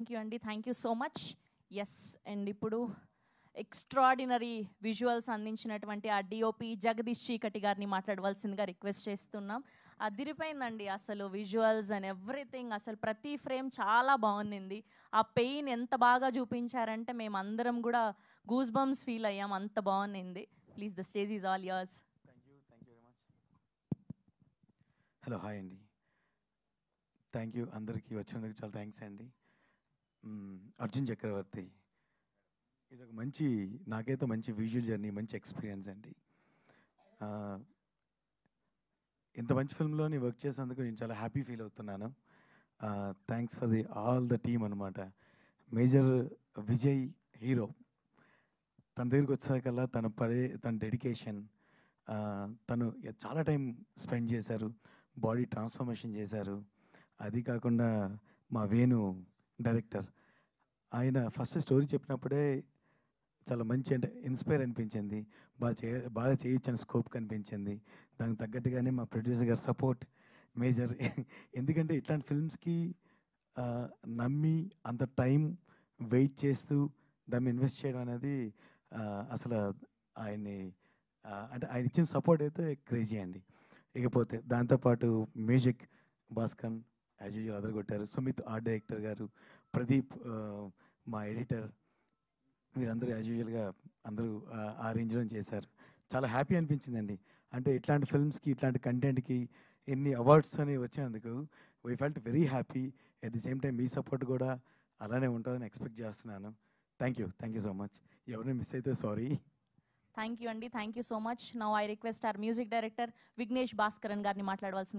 Thank you అండి, thank you so much. Yes, and ఇప్పుడు extraordinary visuals అందించినటువంటి ఆ డిఓపి జగదీష్ చీకటి గారిని మాట్లాడవలసిందిగా రిక్వెస్ట్ చేస్తున్నాం. అదిరిపోయిందండి అసలు విజువల్స్ అండ్ ఎవ్రీథింగ్, అసలు ప్రతి ఫ్రేమ్ చాలా బాగుంది. ఆ పెయిన్ ఎంత బాగా చూపించారంటే మేము అందరం కూడా గూస్ బంప్స్ ఫీల్ అయ్యాం, అంత బాగుంది. Please, the stage is all yours. Thank you very much. Hello, hi అండి. థ్యాంక్ యూ అందరికీ వచ్చినందుకు చాలా థ్యాంక్స్ అండి. అర్జున్ చక్రవర్తి, ఇది ఒక మంచి, నాకైతే మంచి విజువల్ జర్నీ, మంచి ఎక్స్పీరియన్స్ అండి. ఇంత మంచి ఫిల్మ్లోని వర్క్ చేసినందుకు నేను చాలా హ్యాపీ ఫీల్ అవుతున్నాను. Thanks for the all the team అనమాట. మేజర్ విజయ్ హీరో, తన దగ్గరికి వచ్చాకల్లా తన డెడికేషన్, తను చాలా టైం స్పెండ్ చేశారు, బాడీ ట్రాన్స్ఫర్మేషన్ చేశారు. అది కాకుండా మా వేణు డైరెక్టర్, ఆయన ఫస్ట్ స్టోరీ చెప్పినప్పుడే చాలా మంచి, అంటే ఇన్స్పైర్ అనిపించింది, బాగా చేయొచ్చని స్కోప్ కనిపించింది. దానికి తగ్గట్టుగానే మా ప్రొడ్యూసర్ గారు సపోర్ట్ మేజర్. ఎందుకంటే ఇట్లాంటి ఫిల్మ్స్కి నమ్మి అంత టైం వెయిట్ చేస్తూ దాన్ని ఇన్వెస్ట్ చేయడం అనేది అసలు ఆయన్ని, అంటే ఆయన ఇచ్చిన సపోర్ట్ అయితే క్రేజీ అండి. ఇకపోతే దాంతోపాటు మ్యూజిక్ భాస్కర్ యాజ్ యూజువల్ అదరగొట్టారు. సుమిత్ ఆర్ట్ డైరెక్టర్ గారు, ప్రదీప్ మా ఎడిటర్, వీరందరూ యాజ్ యూజువల్గా అందరూ ఆ రేంజ్లో చేశారు. చాలా హ్యాపీ అనిపించిందండి. అంటే ఇట్లాంటి ఫిల్మ్స్కి, ఇట్లాంటి కంటెంట్కి ఎన్ని అవార్డ్స్ అని వచ్చినందుకు we felt very happy. At the same time me support కూడా అలానే ఉంటుందని ఎక్స్పెక్ట్ చేస్తున్నాను. Thank you so much. ఎవరిని మిస్ అయితే సారీ. థ్యాంక్ యూ అండి, thank you so much. Now I request our music director Vignesh Bhaskaran గారిని మాట్లాడవలసింది.